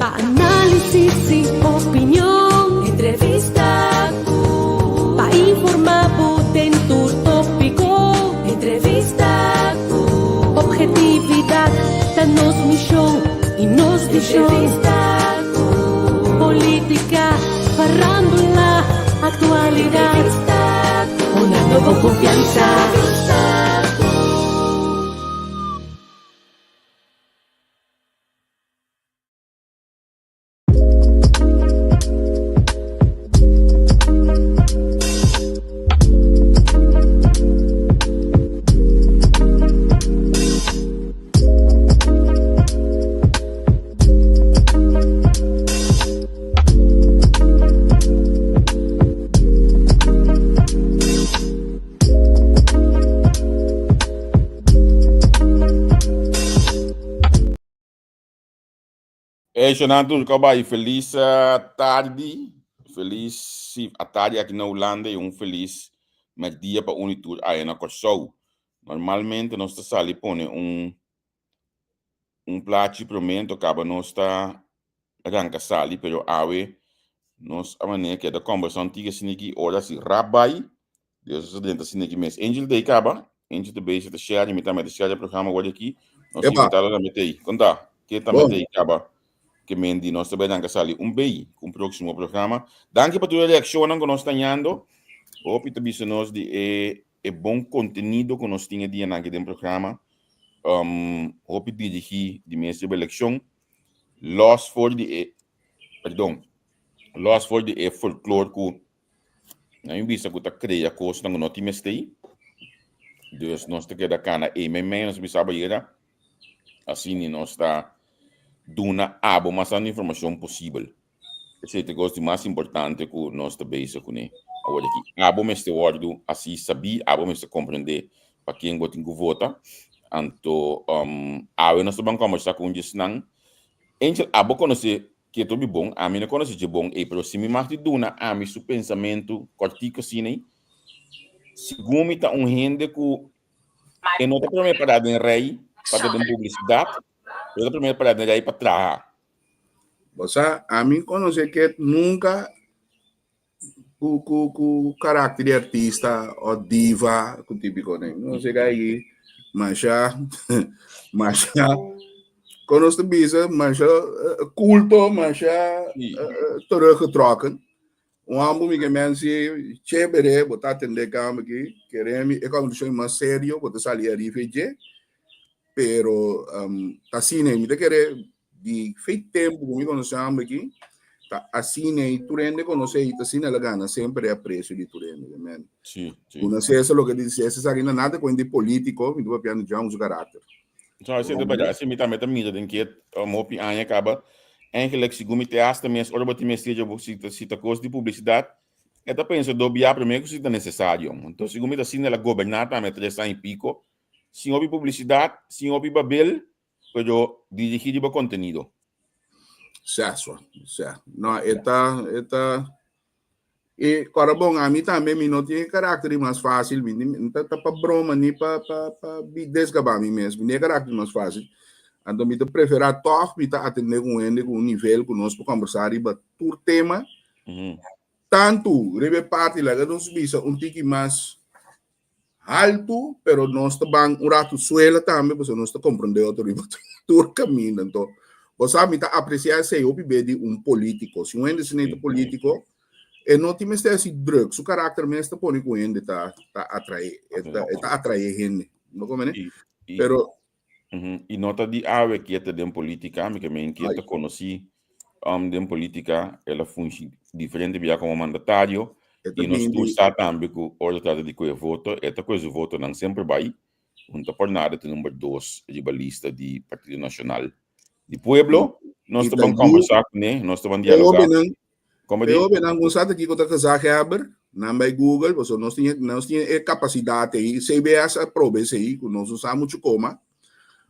Análisis y opinión, entrevista, para informar en tu tópico, entrevista, objetividad, danos mi show y nos entrevista, política, farándula, actualidad, una nueva confianza. Jonathan, feliz tarde, feliz a tarde aqui na Holanda e feliz dia para Unitur aí na Corsou. Normalmente nós estamos ali põe prato para mim, acaba nós está arranca sali, pero awe nós a maneira que da conversação antiga assim que ora se rabai, Deus dentro assim que mês. Angel de acaba, Angel de base de share, me também de share programa hoje aqui. Nós invitado a meter aí. Conta, que também tem acaba. Que Mendy nós também danka sali bem com o próximo programa. Danke para tua reação que nós estamos tendo. Hope que você nos de bom conteúdo que nós tínhamos dia naquele programa. Hope dirigir de mês de eleição. Lost for the folclore que na vista que tá cria coisa não nós tínhamos aí. Dus nós te queda cana e nós bisaba ira. Assim nós está duna abo mas a informação possível. Esse é o gosto mais importante que nós estamos com ele. Agora aqui, abo me este word assim saber, abo me este compreender para quem gosta de votar. Então, abo nós estamos conversando com eles não. Então, abo conhece que é tudo bom, a mim não conhece de bom, e pero se me marque duna a mim seu pensamento cortico assim, né? Segundo me tá gente que não está preparado em rei para ter publicidade. Eu a primeira parada de aí para trás. Você, a mim conhece que nunca o caráter de artista ou diva, o típico, né? Não sei aí, mas já conhece bisa, mas já culto, mas já teruggetrokken. Ambo me que mensen, chévere, botar atender cama aqui, queremos, é como deixar mais sério, botar sair a riveje. Pero assim nem me querer de feito tempo comigo nós chamamos aqui tá assim nem tu rende conhecer e assim ela gana sempre a preço de tu rende man sim não sei se é o que diz essa aqui não nada com de político me do piano já um caráter então assim depois assim me também tem que mopi anya acaba eigenlijk se gumi te hasta mes ora botar mes seja se tá coisa de publicidade é tá penso dobrar primeiro se tá necessário então se gumi assim ela governar também 3 anos e pico. Sem houve publicidade, sem houve babel, pero dirigir o conteúdo. Certo. Não, e agora bom, a mim também me não tem caráter mais fácil, não tá para broma nem para desgabar mim mesmo, nem caráter mais fácil. Então me prefere a top, me tá atender com ele com um nível que nós podemos conversar e bater tema. Tanto rebe parte lá que nós bisa tique mais alto, pero nós também rato suela também, porque nós compreendemos o caminho. Então, você sabe, apreciar se eu de político. Se um político, e não tem mais esse drugs, o caráter mesmo põe com ele, tá atrair gente. Não como né? Pero e nota de ave que é de política, que me inquieta conheci de política, ela funciona diferente via como mandatário. E nós está também com o resultado de que voto, esta coisa o voto não sempre vai, não por nada tem número 2 de lista de Partido Nacional de Pueblo, nós estamos conversando, né? Nós estamos dialogando. Como eu não gostava que eu estava fazendo, não vai Google, porque nós tínhamos capacidade aí, CBS aprova isso aí, nós usamos muito como.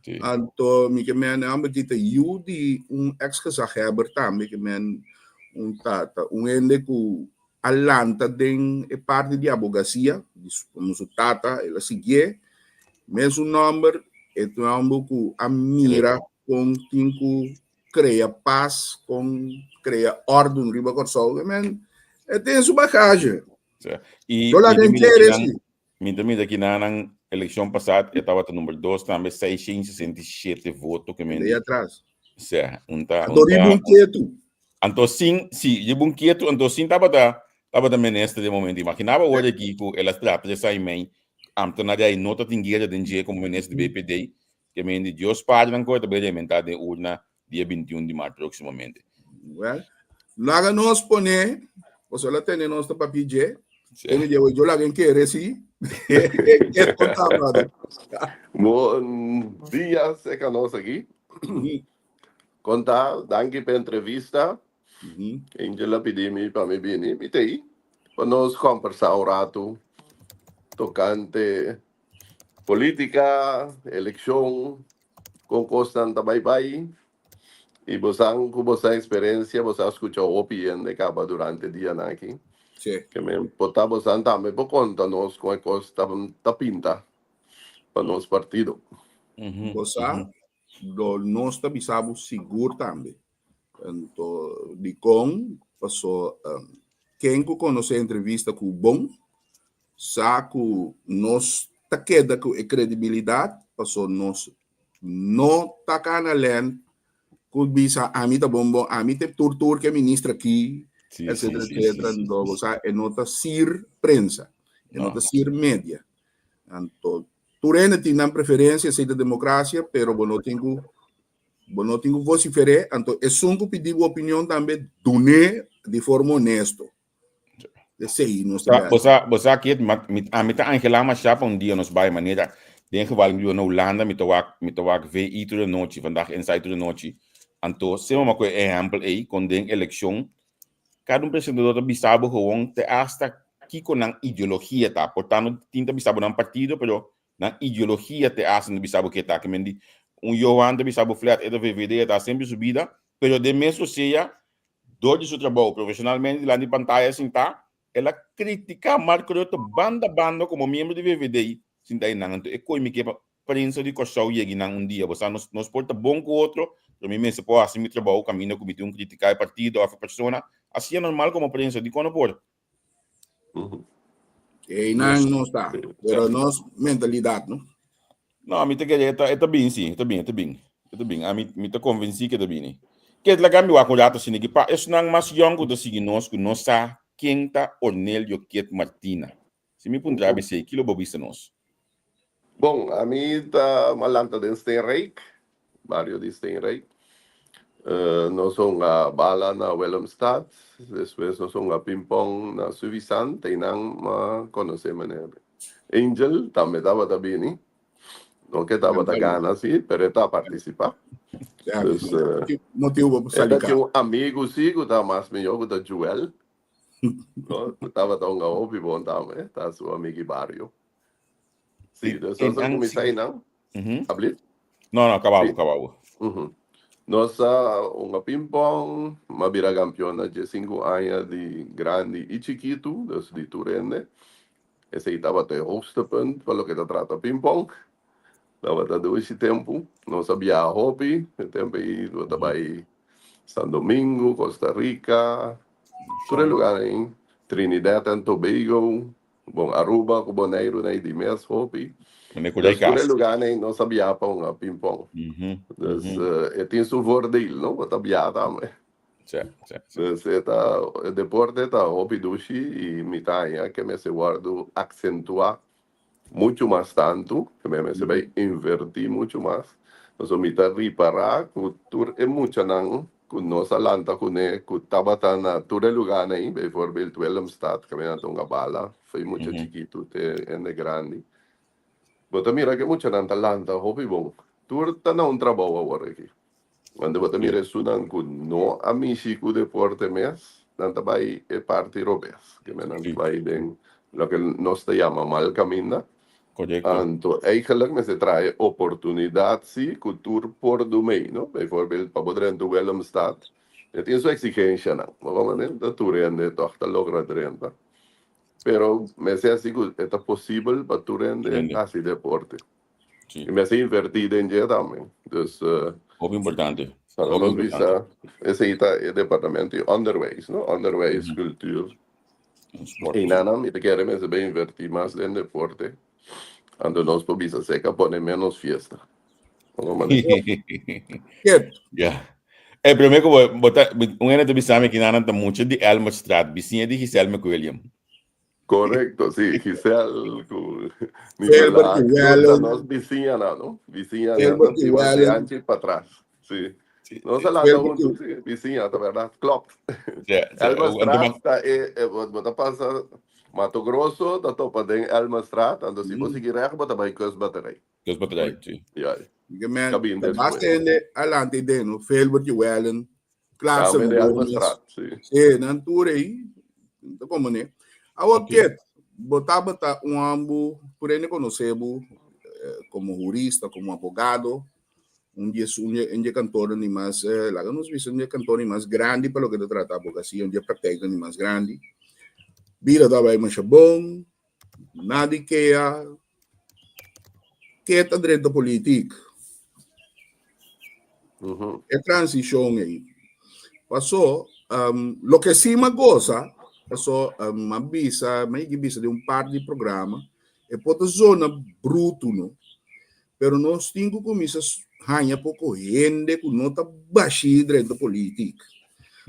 Então, me que men am que te de ex-gezaghebber também que men tata, ende que alanta den e parte de advocacia, como su tata, ela sigue, mesmo número, e tu ambo que a mira com cinco cria paz, cria ordem, riba corsol, men, tem sua bagagem. E Eu lá quem quer esse. me aqui na eleição passada, eu estava no número 2, também 667 votos que me Daí atrás. Certo, Adorei quieto. Então sim, de bom quieto, então sim estava da ministra de momento. Imaginava hoje aqui que ela trata de sair bem, então nada aí nota tingueira de dia como ministra do BPD, que me diz Deus Padre não coisa bem inventar de urna dia 21 de março proximamente. Well, lá nós põe, você lá tem nós para pedir, tem de hoje lá quem quer esse, é contado. Bom dia, seca nós aqui. Conta, danke pela entrevista. Angela pediu-me para me vir, me tem, para nós conversar um rato, tocante política, eleição, com constante bye-bye. E você, com você experiência, você escutou a opinião de cada durante o dia aqui. Sim. Que me botar você também por conta nós com a coisa está pinta para nosso partido. Você, nós estamos seguros também. Então, de com, passou, quem conhece a entrevista com o bom, sabe que nós está queda com a credibilidade, passou nós não está canalendo, que bisa a mim tá bom, a mim tem tortura que é ministra aqui, etc, etc, então, você é nota sir prensa, é nota sir média. Então, Turena tem preferência, sei da democracia, pero eu não tenho vociferar, então é só que pedir opinião também de forma honesta. Sei, não está bem. Você aqui, a mim tá Angela Machado dia nos vai maneira, denk geval nu na Holanda met de wak VI to de noite, vandaag inside to de noite. Então, se uma coisa exemplo aí, com den eleição, cada presidente bisabo gewoon te hasta que com a ideologia tá, portanto, tinta bisabo não partido, pero na ideologia te hasta bisabo que tá, que mendi Johan de bisabo flat e da VVD tá sempre subida, pero de mesmo seja do de seu trabalho profissionalmente lá de pantalla assim tá, ela critica Marco Rutte banda como membro de VVD, sin daí não, então é coisa que prensa de coxau e nang dia, você nos porta bom com outro, para mim se pode assim me trabalho caminho comité criticar partido ou a pessoa, assim é normal como prensa de quando por. E não está, pero nós mentalidade, não? Não, me te quer está bem sim, está bem, a mim te convenci que está bem. Que é legal me acordar assim que pa, é não mais young do seguir nós que nós sa quem tá Ornelio Kiet Martina. Se me punta be sei kilo bobista nós. Bom, a mim está malanta de Steenrijk, barrio de Steenrijk. Nós somos a bala na Willemstad, depois nós somos a ping-pong na Suvisan, tem não conhecer maneira. Angel também estava também, não que estava da gana assim, pero está a participar. Motivo para sair. Tinha um amigo sim, que está mais melhor que o Joel. Estava tão gaúcho, bom também, está seu amigo barrio. Sim, nós começamos aí não? Abrir? Não, acabava. Nós uma ping-pong, uma vira campeona de 5 anos de grande e chiquito, de Turene. Esse aí estava até hoogtepunt, para o que trata ping-pong. Estava todo esse tempo, nós sabia hobby, o tempo aí, eu estava aí São Domingo, Costa Rica, todo lugar em Trinidad and Tobago, bom, Aruba, Cuboneiro, né, de mês hobby. Todo lugar em não sabia para ping-pong. E tem seu voordeel, não? Eu sabia também. Certo. O deporte está hobby dushi e me tá que me se guardo acentuar muito mais tanto, que me se vai invertir muito mais. Nós me tá reparar que é muito não, que nós alanta que estava na todo lugar aí, por exemplo, Willemstad, que me não tem bala, foi muito chiquito, é grande. Mas mira que muito não talanta, hobby bom. Tu tá não trabalho agora aqui. Quando você mira isso não que não a mim chico deporte mês, não tá vai é parte europeas, que me não vai bem, lo que nós te chama mal caminho. Correcto. Então, eigenlijk me se traz oportunidade sim, que tu por do meio, não? Por exemplo, para poder entrar no Willemstad, tem sua exigência não, mas da tu rende, toch, tá logra renda. Pero me sé así que es posible para tu render así deporte. Sí. Y me sé invertir en ella también. Entonces, muy importante. Para Ook nos importante. visa, ese ita el departamento de underways, ¿no? Underways, cultura. Sport. Y nada, me queremos invertir más en deporte. Ando nos po visa seca pone menos fiesta. Como manejo. Ket, Ja. Primeiro que eu botar um ano de bisame que não anda muito de Elmer Straat, vizinha de Giselle McWilliam. Correcto, sí, Giselle, Felbert Nicolás, todos Llewellyn, nos vizinha, ¿no? Vizinha, Felbert no más de Llewellyn, ancho y para atrás. Sí. Sí, No sí. se la anda Felbert juntos, sí, vizinha, la verdad, club. Elma Então, Straat, bota pasa Mato Grosso, da topa den Elma Straat, ando si vos seguir recht, bota bij kustbatterij. das baterias, sim. Ja, que man, cabin después. bastante adelante de no Felbert Llewellyn, Clarkson Também de Elma Gomes, Straat, sí. sí, nan tour aí, então como né? Agora Ok. Ket, bota ambo, por aí conhecemos como jurista, como advogado, un dia cantor ni más, la que nos viste un dia cantor ni más grande para lo que te trata abogacía, un dia práctica ni más grande. Vida da vai mais bom, nada que é direito político, é transição aí. Passou, lo que sim me goza, passou uma visa de um par de programa, é por zona bruto, não? Pero nós temos comissões hanha pouco gente que não está baixo direito político.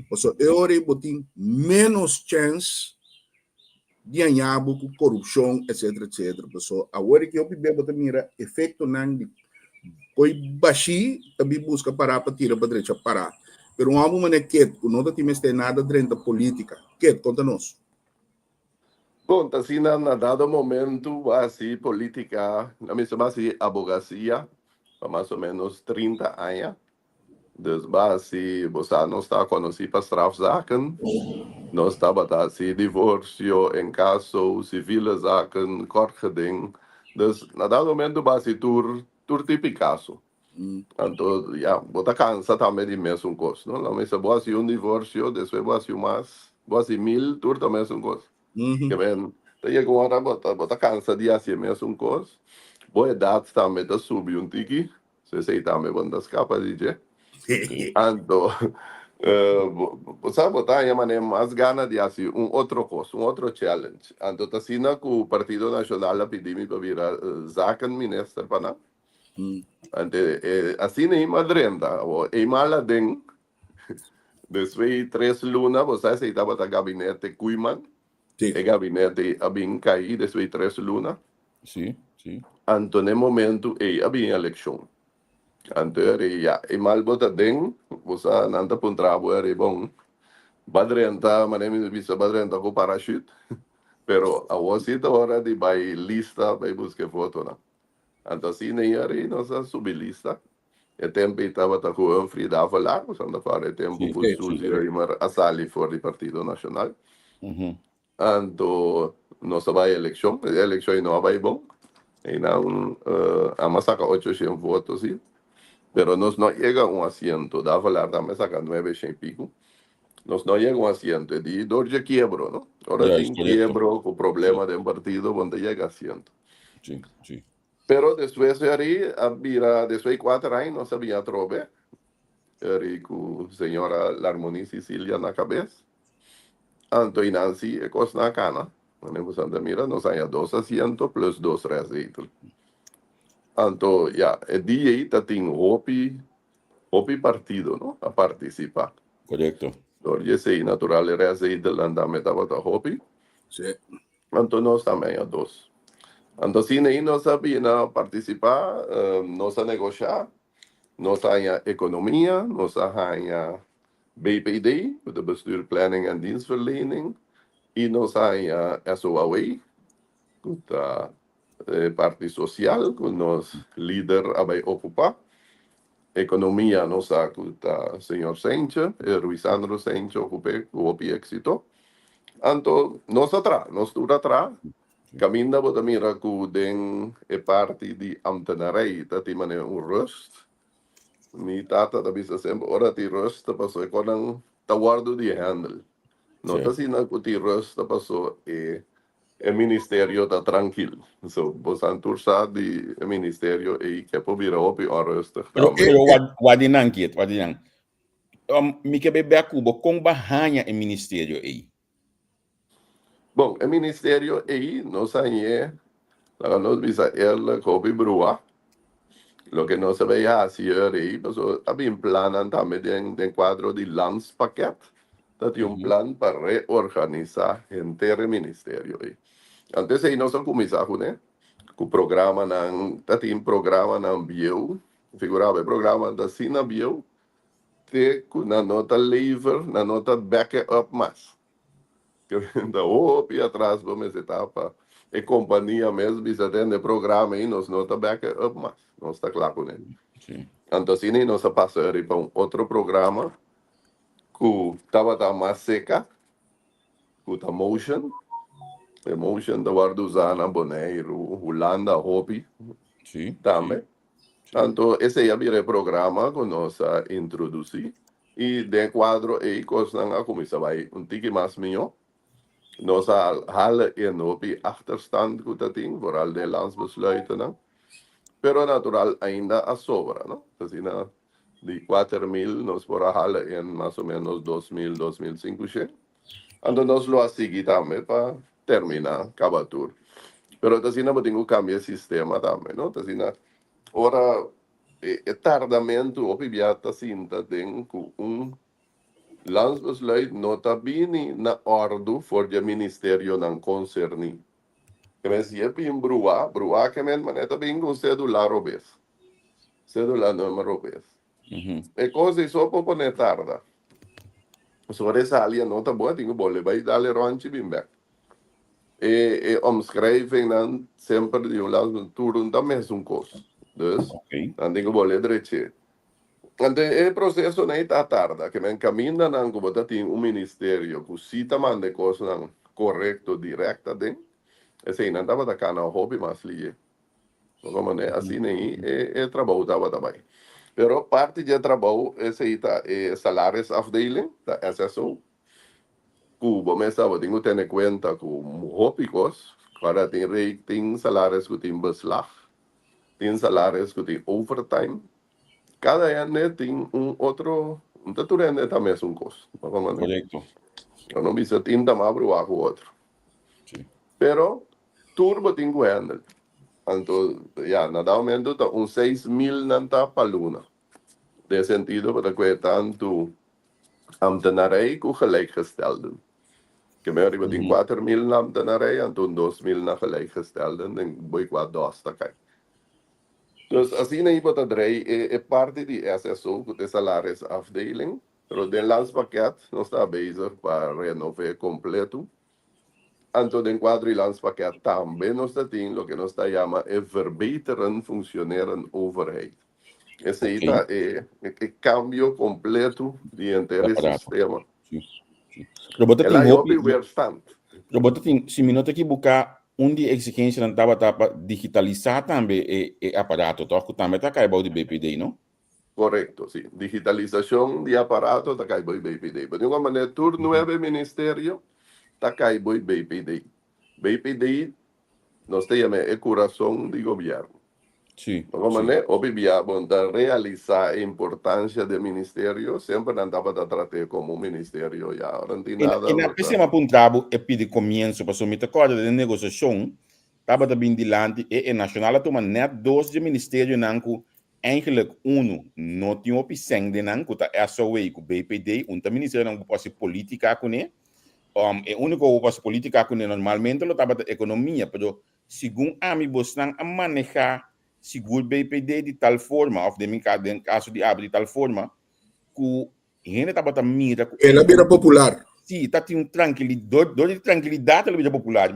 Passou, eu orei botin menos chance de ganhar com corrupção, etc, etc. Passou, agora que eu bebo mira efeito não de coi baixi também busca parar para tirar para direita parar. Pero um homem é que não tem nada dentro da política. Que conta-nos. Bom, assim, na dado momento, assim, política, na mesma assim, advocacia, há mais ou menos 30 anos. Dus assim, você não está conhecido para strafzaken, não estava assim, divórcio em caso civil zaken, kortgeding. Dus na dado momento, assim, tur tipicaço. Então, ja, você cansa também de mesmo coisa, não? Na mesma, você um divórcio, depois você mais, você 1000, tur também mesmo coisa. Que vem, daí agora você cansa de assim mesmo coisa. Boa data também da subir um tiki, se sei também quando escapa de Ando, você botar a maneira mais gana de assim outro coisa, outro challenge. Ando tá assim que o Partido Nacional a pedir para virar zaken minister para não. Ante assim nem madrenda ou e mala den desde 3 luna você se estava da gabinete Kuiman, e gabinete abin caí desde 3 luna. Sim, sim. Ando no momento abin eleição. Anterior ya mal bota den usa nanta pun trabalho é bom badrenta manem bisa badrenta com parachute pero a você hora de vai lista vai buscar foto na então assim nem aí nossa subir lista e tempo estava tá com um free da falar usa anda para tempo Sim, suji rimar a sali for do Partido Nacional então nossa vai eleição não vai bom e não a massaca 800 votos sim. Pero nos no llega un asiento, da falar dame saca 9 y pico. Nos no llega un asiento, de dorje quiebro, ¿no? Ahora Ya, sin quiebro, con problema de un partido donde llega asiento. Sí, sí. Pero después de ahí, mira, después de 4 años no sabía trove. Era con señora Larmoni Sicilia en la cabeza. Anto y Nancy, cosa na cana. Mira, nos hay 2 asientos plus 2 recitos. Anto, ya, el DJ tem hopi partido, ¿no? A participar. Correcto. Porque sei natural era esse de andame tava da hopi. Sí. Anto nós também a 2. Anto sim aí nós sabia participar, nós a negociar, nós a economia, nós a BPD, de bestuur planning en dienstverlening, e nós a SOAW, da parte social, que nós líder a ocupar. Economia nos acuta señor Sencha, Ruizandro Sencha ocupé opi éxito. Anto nos dura atrás. Caminda bota mira ku den parte di ambtenarij dat die maneer rust. Mi tata da bisa sempre ora ti rust passou e quando ta guardo di handle. No ta sina ku ti rust passou e ministério tá tranquilo. So, você antursa de ministério e que é para vir opi a rust. Pero wadinang kit, wadinang. me que bebe a Cuba com barranha em ministério aí. Bom, o ministério aí, nós aí, nós visa ele copi brua, lo que nós veia hacer aí, pues había un plan también de quadro de landspaket, tem um plan para reorganizar gente do ministério aí. Antes aí nós começamos, né? Com o programa, tem programa na Bio, figurava programa da Sina Bio, na nota lever, na nota backup mais. Que da OP atrás, vamos etapa. E companhia mesmo, bisa tem programa aí, nós nota backup mais. Nós está claro com ele. Sim. Então, assim, nós passamos para outro programa, que estava mais seca, com a Motion. Emotion da Warduzana, Boneiro, Holanda, Hopi, Sim. também. Sim. Então, esse aí é o programa que nós introduzimos. E de quadro aí, nós a começar vai tique mais melhor. Nós halen in op die achterstand que dat ding, vooral de landsbesluiten. Não? Pero natural ainda a sobra, não? Assim, de 4.000, nós por halen em mais ou menos 2.000, 2.500. Então nós lo seguimos também para terminar cada tour. Pero assim não podemos cambiar o sistema também, não? Assim, ora, tardamento, opibiata sinta tem landsbesluit nota bene na orde voor de ministerio ng concerni. Kaya siya brua que men maneta bingo cédula robes. Cédula número robes. E cosa iso po pone tarda. So essa ali nota boa, tingo bole, vai dale ronchi bimbe. Omschrijving dan sempre die landsbesluit também é custo. Dus, dan tingo bole dreche. Ante o processo não está tarde, que me caminha não como tem ministério que cita mande coisas correto direta den, esse não estava da cana hobby mas li, como né assim nem trabalho estava também. Pero parte de trabalho esse está salários afdeling da SSO, Cuba me estava tenho ter em conta com hobby cos, para ter rating salários que tem beslag, tem salários que tem overtime. Cada ano tem outro, taturende também é custo. Correto. Eu não me tinta mais para o outro. Sim. Pero, turbo tem que handle. Então, já, nada momento, 6.000 não está para luna. De sentido, para que tanto ambtenarij como gelijkgestelden. Que me arriba tem 4.000 na ambtenarij, então 2.000 na gelijkgestelden, en boi qua dosta kijk. Dus assim aí para trás é parte de SSO, de saláriosafdeling, pero de landspakket nós está bezig para renovar completo. Então, de quadro de landspakket também nós tem o que nós chama verbeteren funcioneren overheid. Esse aí é cambio completo de inteiro sistema. Sim. Robota Ela tem é hopi, overstand. robota tem, se minuto aqui buscar de exigência não estava digitalizar também o aparato, então também está caindo de BPD, não? Correcto, sí. Digitalização de aparato está caindo BPD. Mas de uma maneira, todo novo ministério está caindo BPD. BPD, nós temos o coração do governo. Sim. De uma maneira, obviamente, realizar a importância do ministério, sempre não estava a tratar como um ministério, já não tem nada. E na pessoa apontava e pede começo para somar acordo de negociação, estava também dilante e nacional toma net 2 de ministério nanco eigenlijk não tinha opção de nanco tá essa way com BPD, ministério não pode política com né. É único que pode política com né normalmente lo tava economia, pero segundo a mim buscan a manejar seguro BPD de tal forma, ou de caso de abre de tal forma, que gente estava mira. Ela vira popular. Sim, está tem tranquilidade, tranquilidade ela vira popular.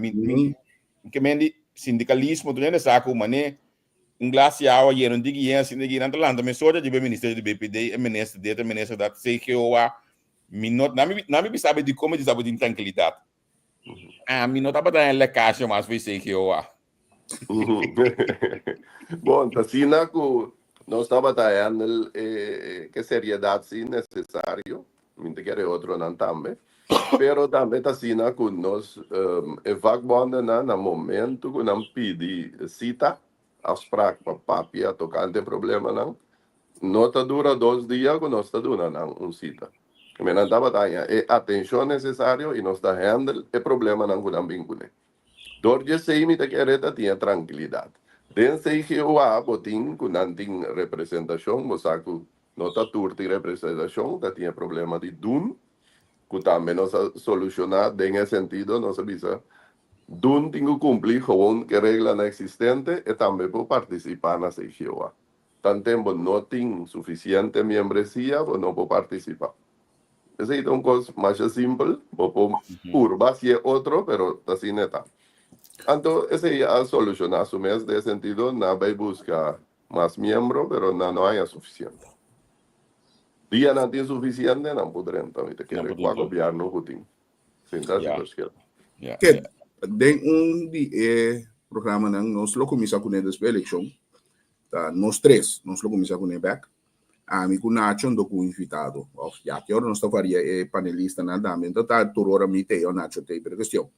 Que mendi sindicalismo, tu ainda saco, mané, glace água e não diga assim, diga não talando, mas só de ministério de BPD, ministro da CQOA, não me sabe de como dizer de tranquilidade. Me não estava dando a caixa, mas foi CQOA. Bom, assim, nós estamos tendo que seriedade sim necessário, não quer outro não também, pero também está assim que nós evacuamos no momento que nós pedimos cita, afspraak para papia tocante problema não, no te dura 2 días que no está durando un cita. Me andaba tanya, atención necesario y no está handle el problema en algún vínculo. Dorje sei mi te quereta tiene tranquilidad. Den sei Jehová botín con antin representación, mosaku no ta turti representación, ta tiene problema de dun, que también no se soluciona en ese sentido, no se visa. Dun tengo cumplir con que regla no existente y también puedo participar en sei Jehová. Tan tiempo no tengo suficiente membresía, pues no puedo participar. Ese es un cosa más simple, puedo curva si es otro, pero así neta. Entonces, ese ya soluciona su mes de sentido, nada busca más miembros, pero no hay suficiente. Día no tiene suficiente, no podrán también, que No el podrán. gobierno putin. Sin Ya. casi Yeah. Ket, den programa nang nos lo começar com eles para eleição. Tá, nós três, nós lo começar com ele back. Mi com Nacho do com invitado. Já que nós está faria panelista na dama, então tá turora mi te o Nacho te per questão.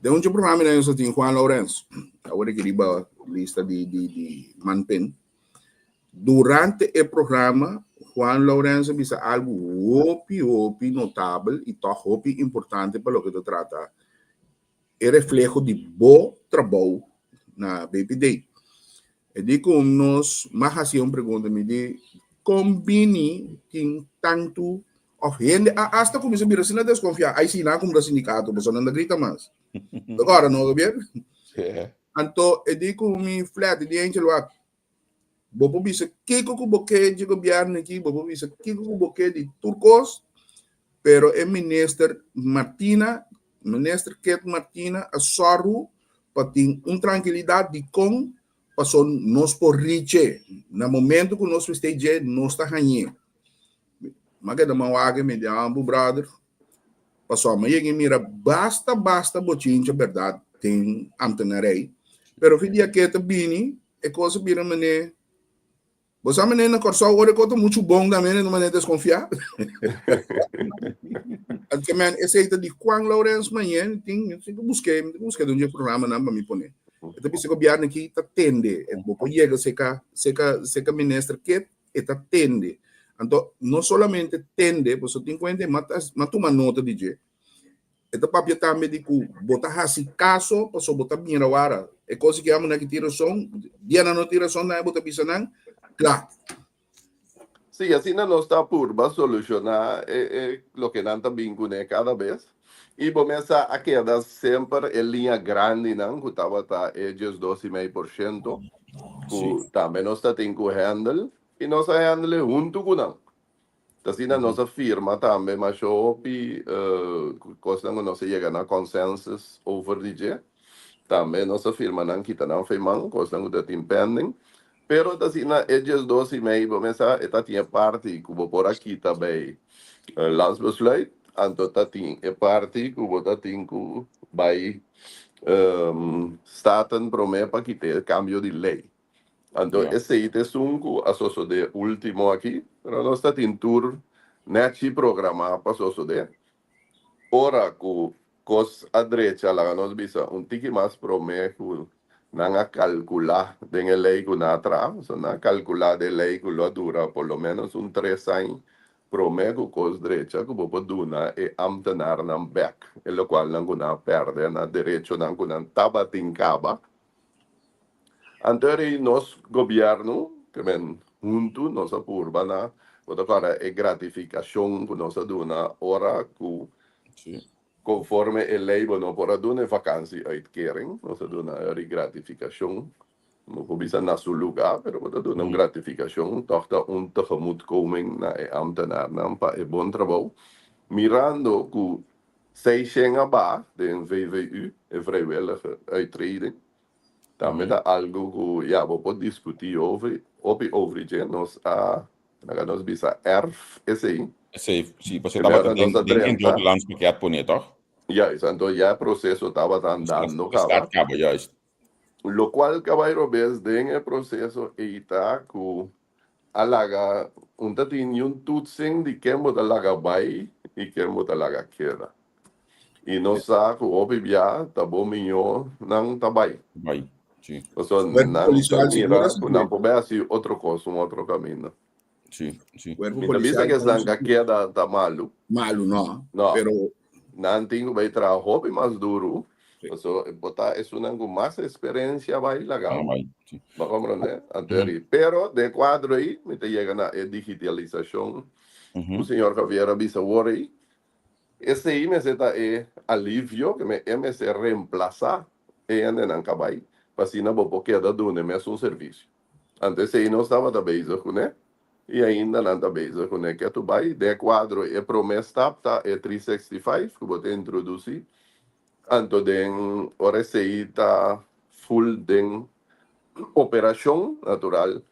De onde o programa nang sa tin Juan Lourenço. Agora que riba lista de Manpen. Durante o programa Juan Lourenço bisa algo opi notável e toch opi importante para o que se trata. É reflexo de bom trabalho na BPD. E de como nós, mais assim, pergunta me de combine tem tanto of gente hasta começa a vir assim a desconfiar. Aí sim, como o sindicato, mas não grita mais. Agora, não é bem? Então, é de como me flat de gente lá. Bobo bisa kiko ko boke de governo aqui, bobo bisa kiko ko boke de turcos, pero é minister Ket Martina a sorro para ter tranquilidade de com passou nós por riche no momento que nós esteja nós está ganhando. Mas que da mauaga me dá brother passou mas ele mira basta botinha verdade tem amtenarei, pero filha que tá bini é coisa bira mané. Você a menina corso agora que muito bom também, não maneira desconfiar. Porque man, esse de Juan Lourenço manhã tem busquei de um programa não para me pôr. Então pensei que o governo aqui tá tende, é bom chega seca ministro que está tende. Então não somente tende, você tem que mas uma nota de je. Então papel também de que botar assim caso, passou botar bem agora. É coisa que a mulher que tira som, dia não tira som, não é botar pisanang. Claro. Sí, así no está por va a solucionar lo que nanta vincune cada vez. Y comienza a quedar siempre en línea grande, ¿no? Que estaba ellos 2,5%. Que también no está teniendo handle. Y no se handle junto con él. Así no se firma también, mas yo cosas no se llegan a consensus over DJ. También no se firma, no quitan firman, cosas no te impenden. Pero assim, ellos 2,5 começa a ter parte que por aqui também landsbesluit, então tem parte que você tem que vai staten promessa que tem cambio de lei. Então esse é o assunto de último aqui, mas nós está em tour net programa para assunto de ora que cos a direita lá nós bisa tique mais promessa nanga calcular de la ley que na atrás, na calcular de lei que lo dura por lo menos 3 años, promedio cos derecha que puede duna e amtenar nan back, en lo cual nanguna perde na derecho nanguna tabatincaba. Antes nos gobierno, que ven junto, nos apurba na, para gratificación que nos duna ora que conforme a lei, no por una vacancia uitkering, no se da una gratificación, no bisa na su lugar, pero por una gratificación, toch da tegemoetkoming na ambtenaar na pa e bon trabajo, mirando que 6 ba de VVU, vrijwillige uittreding, también da algo que ja, we pot discutir over nos nos bisa esse. Sí, pues estaba dentro do landspaket på net, toch? Juist, então já o processo estava andando, juist. Lo qual, caballero, ves, en el proceso, está que alaga, tinha tutsen de quem bota alaga vai e quem bota alaga queda. E não sabe que o obivia, tá bom, minho, não tá vai. Sí, O sea, Cuerpo policial seguro mira, sí. una pobre así otro cosa, un otro camino. sí, sí. Cuerpo Mi visa policial que como están se que queda da malo. malo, no. No, Pero nanting vai trabajo mais duro. sí. O sea, botar es una con más experiencia vai Ah, legal. vai, sí. Va a comprender? Pero de cuadro aí, me te llega na digitalização. O senhor Javier avisa aí. Esse aí me zeta alívio que me se reemplazar e ande nan cabai. Pasina bo porque da dune me um serviço. Antes aí não estava da base com né? E ainda não da base com né que tu vai de quadro e promessa tá é 365 que você introduzir. Anto den ora sei tá full den operação natural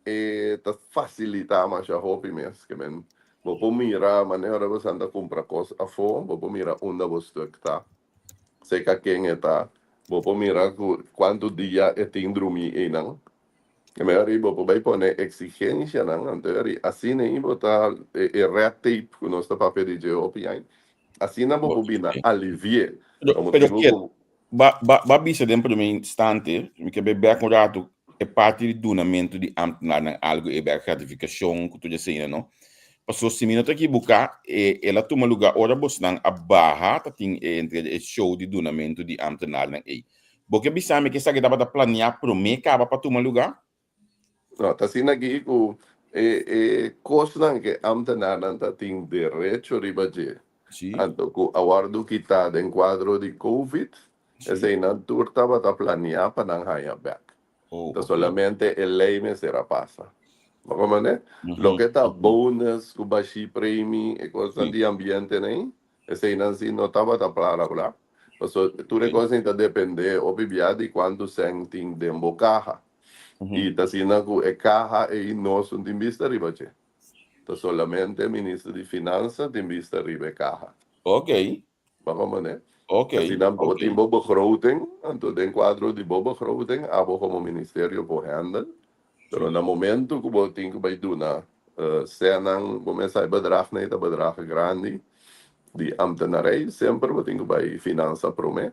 e tá facilitar mais a hobby mesmo que men vou mirar a maneira você anda comprar coisa a fora vou mirar onde você está sei que quem está vou mirar quanto dia é tem dormir e não que melhor aí vou pôr exigência não anterior assim nem botar red tape que nós está para pedir de opinião assim não vou binar aliviar como Pero tenho que ba bisa den primeiro instante, me que bebe com rato é parte do donamento de ambtenaar ng algo e ba gratificação que tu já sei, não? Passou se minuto aqui buscar e ela toma lugar ora bos nang abaha tating entre o show de donamento de ambtenaar ng e. Porque bisa me que sa dapat planear pro me acaba para tomar lugar? não tá assim aqui com coisa que ambtenaar tá tem direito ribaje Sim, anto ku awardo kita den quadro de COVID, ese sim. inatur estaba a planear para não haya back. Oh, Então, okay. solamente el lei me será passa. Como né? Lo que está bonus, ku baixi prêmio e coisa Sim. de ambiente nem, esse inansi não estava a planear. Então, tudo coisa está depender, obviamente, de quanto sentem de embocaja. E tá assim, ku e caja e nós não tem vista riba, che. Então, solamente o ministro de Finanças tem vista riba caja. Ok, Vamos né? ok, Kasi na po ok. ting Bobo Groten, anto den quadro de Bobo Groten, abo como ministerio po handle. Pero na momento que bo ting bay duna, senang começa a bedrag na ita bedrag grande, die ambtenarij, sempre bo ting bay finança prome,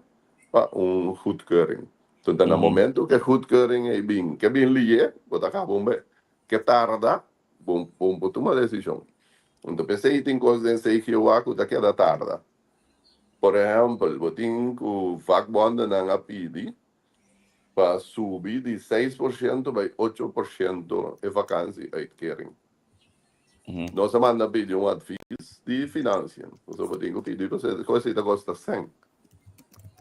pa goedkeuring. Tot na momento que goedkeuring é bem, que bem lié, bota cá bombe, que tarda, bom tomar decisão. Então pensei tem coisas em que eu acho que da tarda. Por exemplo, eu tenho o vakbonden ng APD para subir de 6% para 8% de vacância uitkering. Nós manda pedir advies de financiën. Dus eu tenho que pedir, coisa que custa 100.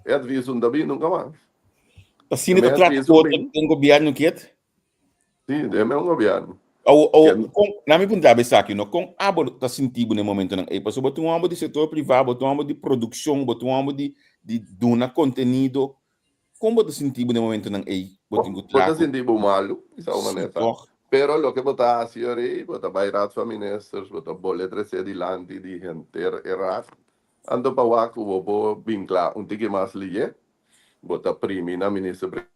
É advies daarbij nunca mais. Assim, não trata conta do governo que é? Sim, é um governo. Na minha pergunta, aqui, não com abo tá sentido no momento não é, porque botou abo de setor privado, botou abo de produção, botou abo de dona conteúdo, como botou sentido no momento não é, botou Bota sentido malo, isso é uma maneira. Pero lo que bota a senhora, bota bairat para ministros, bota boletra se dilante de gente errar. Ando para o aco, vou vinclar tique mais lié, bota primi na ministra.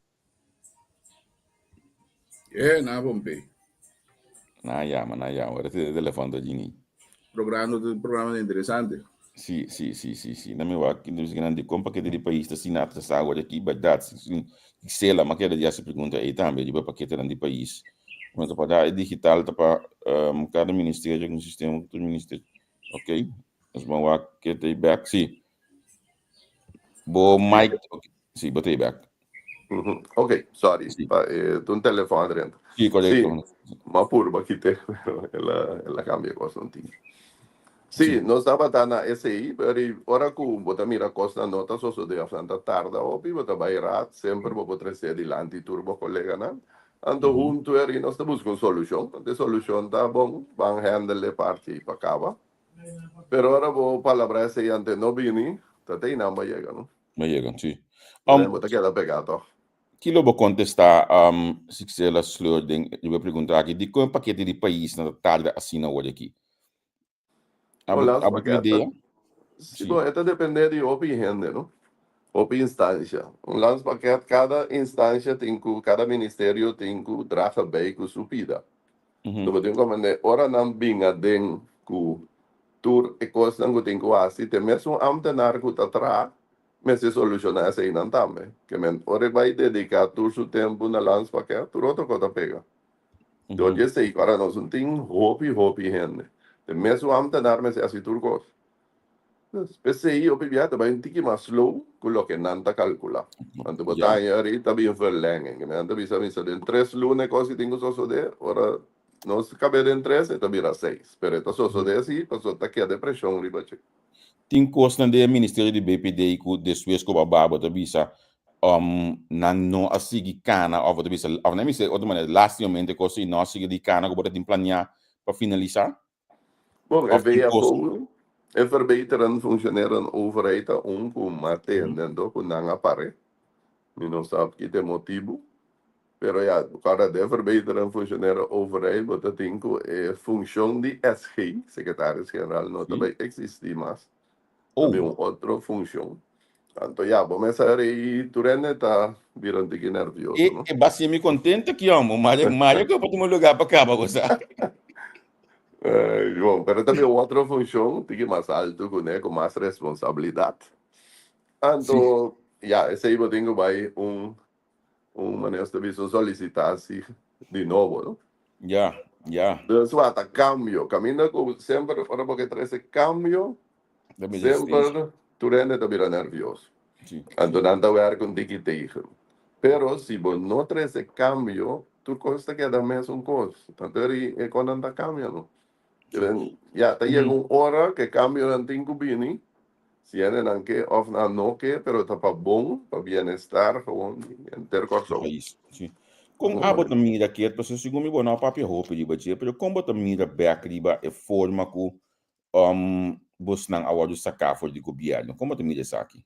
na bombe. Na llama, ahora te teléfono de Gini. Programa interessante. Sì. Na minha aqui nos grandes compa que de país assim na essa agora aqui, verdade, sei lá, mas que já se pergunta aí também, de paquete de país. Mas para dar digital para cada ministério um sistema do ministério. Ok? Mas vamos que te back, sim. Bo Mike, okay. Sim, botei back. Ok, sorry. Tu telefone dentro. Sim, correto. Ma purba aqui tem, ela cambia coisa não tinha. Sim, nós estava na SI, pero ora que bota mira costa nota só de afanta tarda, opi bota bairat, sempre vou trazer adiante turbo colega na. Ando junto e nós estamos buscando solução. A solução tá bom, van handle parte para acaba. Pero ora vou palavra essa ante no vini, tá tem não vai chegar, não? Vai chegar, sim. Bota queda pegado. Que lobo contestar se ela slur ding, eu vou perguntar aqui, de qual paquete de país na tarde assim na hora aqui? A ideia? Sim, bom, это depende de opi gente, não? Opi instância. Lance paquete, cada instância tem que, cada ministério tem que trazer bem com subida. Então, tem como, ora não binga den ku tur e coisa não tem que assim, tem mesmo ambtenaar que tá atrás, me se soluciona essa aí não também. Que men, ora vai dedicar todo o tempo na lança para que tu outro coisa pega. Então, eu sei, agora nós não tem hobby, gente. De mesmo amta dar me se assim turcos. PCI op die hebben een tikje maar slow, que que nanta calcula. Anto botar aí também verlengen. Anto bisa misa den 3 lunes cosi tengo so de, ora nos cabe den 3 e também era 6. Pero esto so de assim, passou tá aqui a depressão riba che. Tem costa do Ministério de BPD que después que bababa da bisa nan no asigi cana of da bisa of nem se outra maneira lastimamente cosi não asigi di cana que bota tem planear para finalizar. Bom, é veio pouco. É verbeteren functioneren overheid com atendendo com não apare. Não sabe que tem motivo. Pero ja, cada de verbeteren functioneren overheid, wat dat denk ik, função de SG, secretário-geral, não também existe mais. Também outra função. Então, já, vamos começar aí, tu está virando aqui nervioso, não? E basicamente contente que amo, mas que eu boto um lugar para cá, para gostar. Bom, pero também outra função, tem que mais alto, com mais responsabilidade. Então, já, esse aí eu tenho vai maneira de solicitar-se de novo, não? Já. Então, há cambio, caminha sempre, para porque traz cambio, sempre, tu está virando nervioso. Então, não está ver com tiquiteiro. Pero, se você não traz cambio, tu costa que é da mesma coisa. Então, é quando não cambia, não? Já, tem uma hora que cambio não tem que vir, se é não que, ou não que, pero está para bom, para bem-estar, gewoon, intercorção. Sim. Com a bota mira aqui, então, se segundo me bonar papi roupa de batia, pero com bota mira back riba é forma que busnang award sa cafo de gobyerno. Como bota mira sa aqui?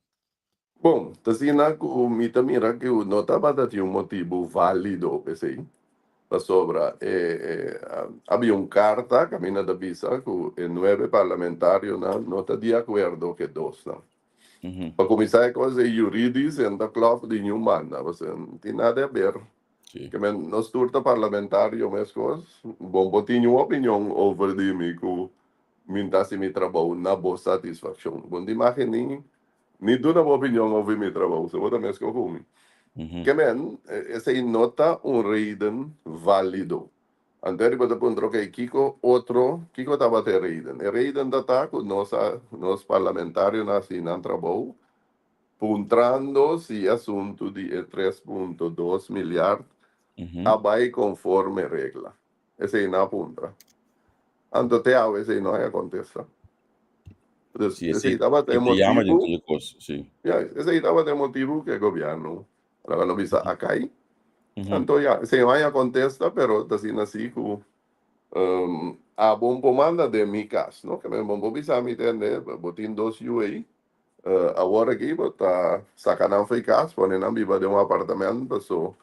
Bom, assim na o mita mira que o nota bata tinha motivo válido, pensei. Sobra, havia carta, camina da visa, que 9 parlamentários não está de acordo que 2, não. Para começar a coisa jurídica, não claro de nenhuma, você não tem nada a ver. Que nós turta parlamentário, mas coisas, bom, tinha uma opinião over de mim, que mintasse meu trabalho na boa satisfação. Bom, de imagem, nem dou uma opinião over meu trabalho, você bota mesmo comigo. Que men, essa nota reden válido. Antes de poder que Kiko estava te reden. E reden da tá com nós parlamentários assim não trabalho, puntrando se assunto de 3,2 milhões abai conforme regra. Essa aí não puntra. Anto te há essa aí não acontece. Esse aí estava te motivo. Esse aí estava te motivo que o governo para não bisa acai. Então, já, se vai acontecer, pero assim que a bom comanda de mi caso, não? Que me bom bisa me entender, botin 2 UA, agora aqui bota sacanão foi caso, põe na viva de apartamento, so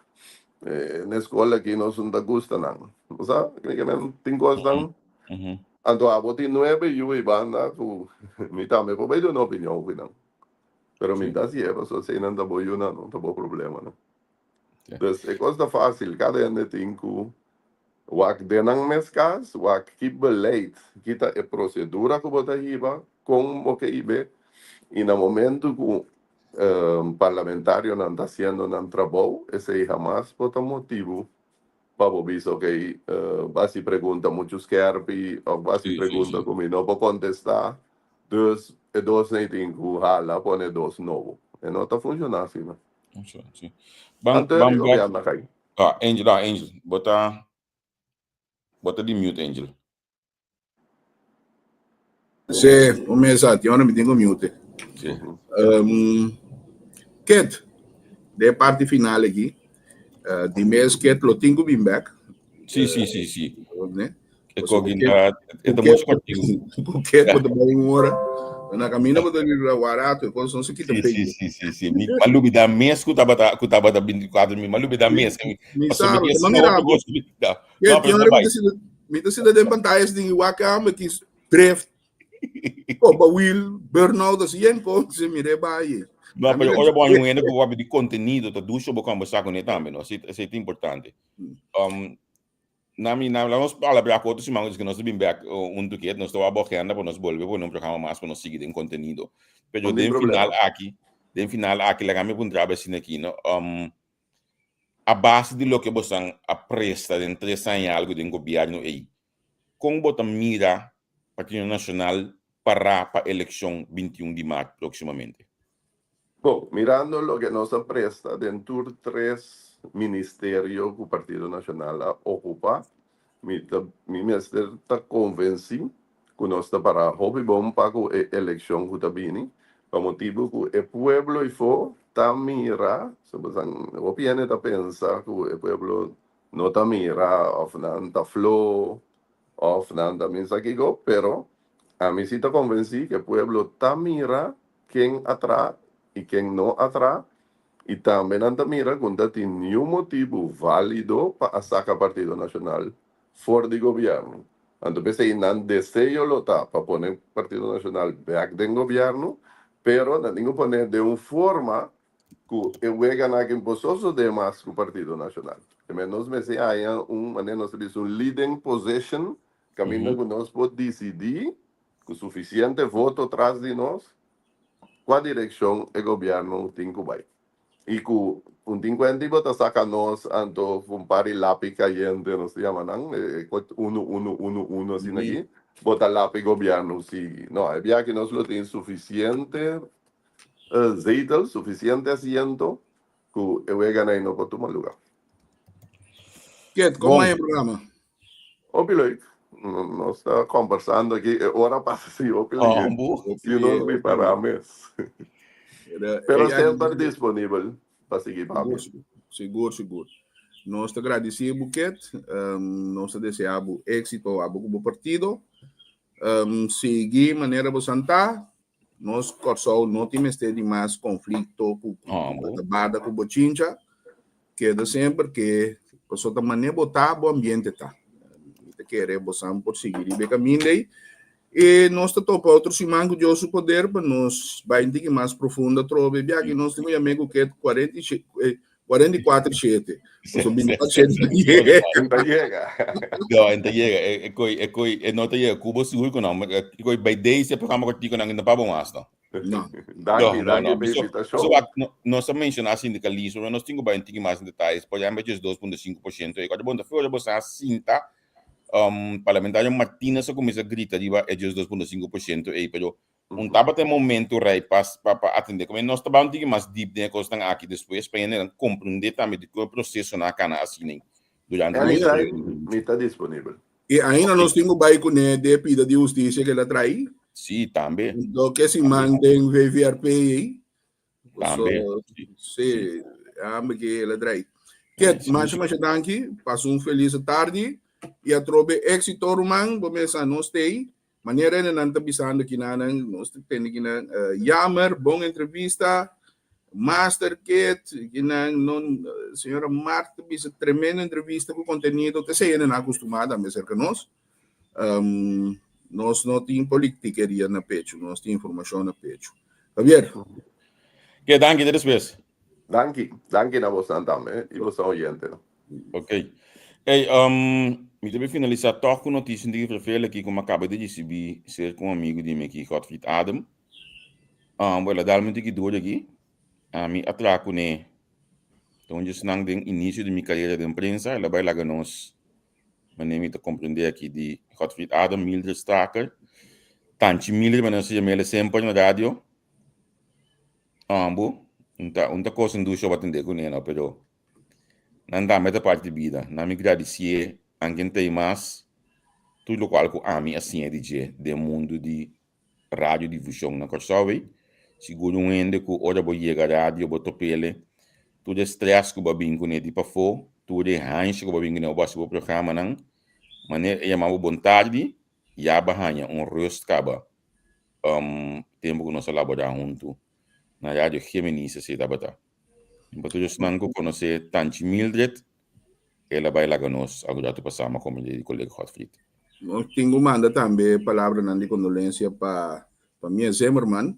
na escola aqui não são da gusta não, sabe? Que me tem gostam. Então, a botin 9 UA banda, me também pode dar uma opinião, não? Pero minta si é, só sei não tá bom, não tá bom problema, não. Então, é coisa fácil, cada ano tem que o que denang mescas, o que beleid, que tá é procedura que bota riba, com o que ibe, e no momento que o parlamentário não está sendo não trabalho, esse aí jamais bota motivo para o bicho que vai se pergunta muitos querem, ou vai se pergunta como não pode contestar, dus e 2 nem tem que rala, põe 2 novo. E não está funcionando assim, não? Sim. Angel, bota de mute, Angel. Sim, começa, eu não me tenho mute. Ket, de parte final aqui, de mês Ket, lo tenho bem back. Sim. Né? É cognitiva, é da música contigo. Porque quando vai embora, na caminha para ir ao barato, e coisas assim que também. Sim. Malubi da mês que tava da 24 mil, malubi da mês. Me sabe, mas mira, me dá cidade de pantalhas de Wakam que drift. Ba will burnout assim, em como se me rebaie. Não, mas olha bom, eu ainda vou abrir de conteúdo, tá ducho para conversar com ele também, não? Isso é importante. Nós fala para outros irmãos que nós bem back do que nós estamos abordando para nós volver para um programa mais para nós seguir em conteúdo. Pero no final aqui, de final, aqui lá me puntraba assim aqui, no, a base de lo que você apresta de 3 anos algo do governo aí, como você mira Partido Nacional para a eleição 21 de março, proximamente? Bom, mirando lo que nos apresta dentro de 3 ministerios que el Partido Nacional ocupa, mi ministro está convencido que nos está para hobby bom para a eleição que está vindo, por motivo que el pueblo y fo está mira, o viene a pensar que el pueblo no está mira, o no está flow, o no también aquí go, pero a mí sí está convencido que el pueblo está mira quién atrás y quien no atrás, y también anda mira cuando tiene un motivo válido para sacar Partido Nacional fuera de gobierno. Entonces, ahí no deseo lo está para poner Partido Nacional back del gobierno, pero no tengo que poner de una forma que voy a ganar que impostoso de más que Partido Nacional. De menos me sea hay un leading position, camino que nos puede decidir, con suficiente voto atrás de nos, qual direção o governo tem que vai. E com um 50 saca-nos, então, um pari lápis caiente, nós chamamos, não? Uno, assim, aqui. Bota lápis governo, se... Não, é bem que nós não temos suficiente zetel, suficiente assento, que eu vou ganhar no outro lugar. Ket, como é o programa? Ô, Piloito, nós estamos conversando aqui, hora passa assim, ô, Piloito, se nós me paramos. Pero sempre disponível para seguir para mim. Seguro. Nós te agradecemos, Buquet. Nós te desejamos êxito a o partido. Seguir maneira você está. Nós, corso, não temos de mais conflito com a barra com o Bochincha. Queda sempre que a sua maneira botar o ambiente está. Queremos por seguir e caminho aí. E nós estamos para outro simango de nosso poder para nós vai entender mais profunda trove bem que nós temos amigo que é 44 7 nós somos 24 7 não chega não tem Cuba seguro que não coi by day se programa contigo não ainda para bom asta não nós só mencionar sindicalismo nós temos vai entender mais detalhes por exemplo de 2.5% e quando bom foi você cinta parlamentário Martínez começa a gritar de é de 2.5% aí, pero tava até momento rei para atender como nós estamos um mais deep de coisa aqui depois para ele compreender também de que o processo na cana assim durante me está disponível e ainda nós temos vai com de pida de justiça que ela trai sim também do que se mantém VVRP aí também sim que ela trai que mais danke passou feliz tarde e a trobe êxito romang começa nós tem maneira na antabisando que nós tem que na jammer bom entrevista master kit que non senhora Marta bisa tremenda entrevista com conteúdo que se não acostumada a mexer com nós nós não tem politiqueria na pecho nós tem informação na pecho Javier que danke depois danke na você também e você oyente ok hey, me deve finalizar toch com notícia de vervelho aqui como acaba de receber ser com um amigo de mim aqui Godfried Adam well dá muito que dor aqui a mim atraco né então just nang den início de minha carreira de imprensa ela vai lá nós maneira de compreender aqui de Godfried Adam Mildred Staker tanti Mildred mas nós chamamos sempre na rádio unta coisa não deixa eu atender com ele não pero não dá mais da parte de vida não me agradecer anche tem mais tudo o qual que a mim assim é de mundo de radiodifusão na Kosovo seguro ende que ora vou chegar rádio vou topele tudo estresse que vou vir com ele para fora tudo hanche que vou vir com o vosso programa não maneira é uma boa tarde e a barranha rosto caba tempo que nós elaborar junto na rádio Gemini se dá bata então tudo isso não conhecer tanto Mildred ela vai lá conosco agora tu passar como ele colega Godfried nós temos manda também palavra de condolência para minha Zimmerman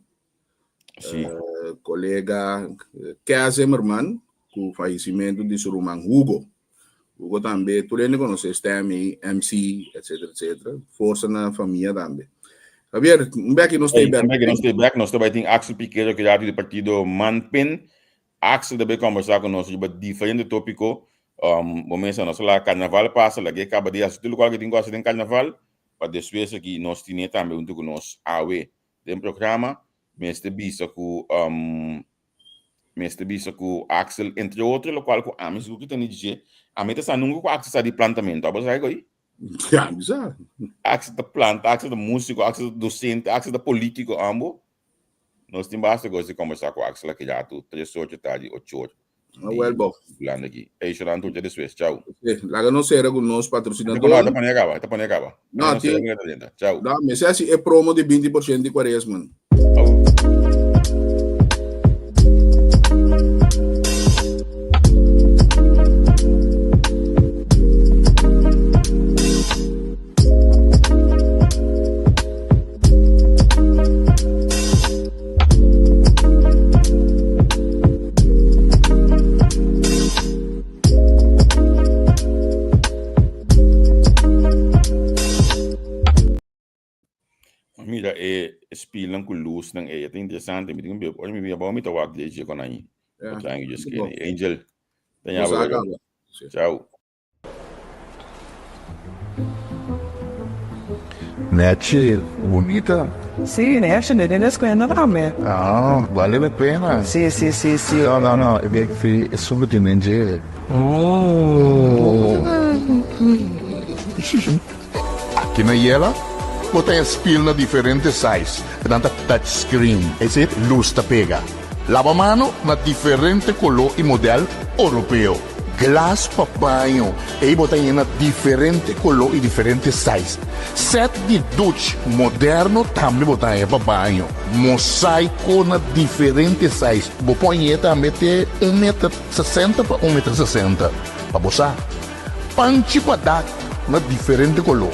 colega Kea Zimmerman com o falecimento de seu irmão Hugo também tu lembra conhecer Stammy MC etc força na família também Javier, un back no stay back. No stay back, no stay back. Axel Piquero, que do partido Manpin. Axel deve conversar conosco sobre diferente tópico. Momento nós lá carnaval passa, lá que acaba de assistir o que tem gosta de carnaval, para depois aqui nós tínhamos também junto com nós AWE tem programa, mestre bisa com Axel entre outros, o qual com amis o que tem dizer, a meta está nunca com Axel de plantamento, você sabe aí? Ja, bizarro. Axel da planta, Axel da músico, Axel da docente, Axel da político, ambos. Nós temos bastante coisa de conversar com Axel aqui já, 3 horas de tarde, 8 horas. Well, bom. Plano aqui. É isso lá, tudo depois. Tchau. Lá não será com nós patrocinadores. Tá para acaba. Não, tchau. Não, mas esse é promo de 20% de 40, mano. Mira, spielen com luz ng é interessante, me digo, olha me vou me tawag de com aí. Trying just kidding. Angel. Tchau. Nete, bonita. Sì, ne esce nelle scuole rame. Ah, vale la pena. Sì. No, è solo di mangiare. Aqui na Yela, botem a spil na diferente size. Tanta touchscreen. Esse luz ta pega. Lavamano na diferente color e modelo europeu. Glass pa banho. E botem na diferente color e diferente size. Set de douche moderno também botem pa banho. Mosaico na diferente size. Bopõe também ter 1,60 m para 1,60 m. Para boçar. Panchi pa dar na diferente color.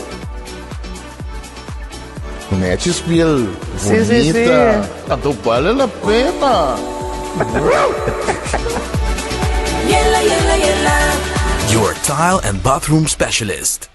Mete spiel, bonita, então vale a pena. Your tile and bathroom specialist.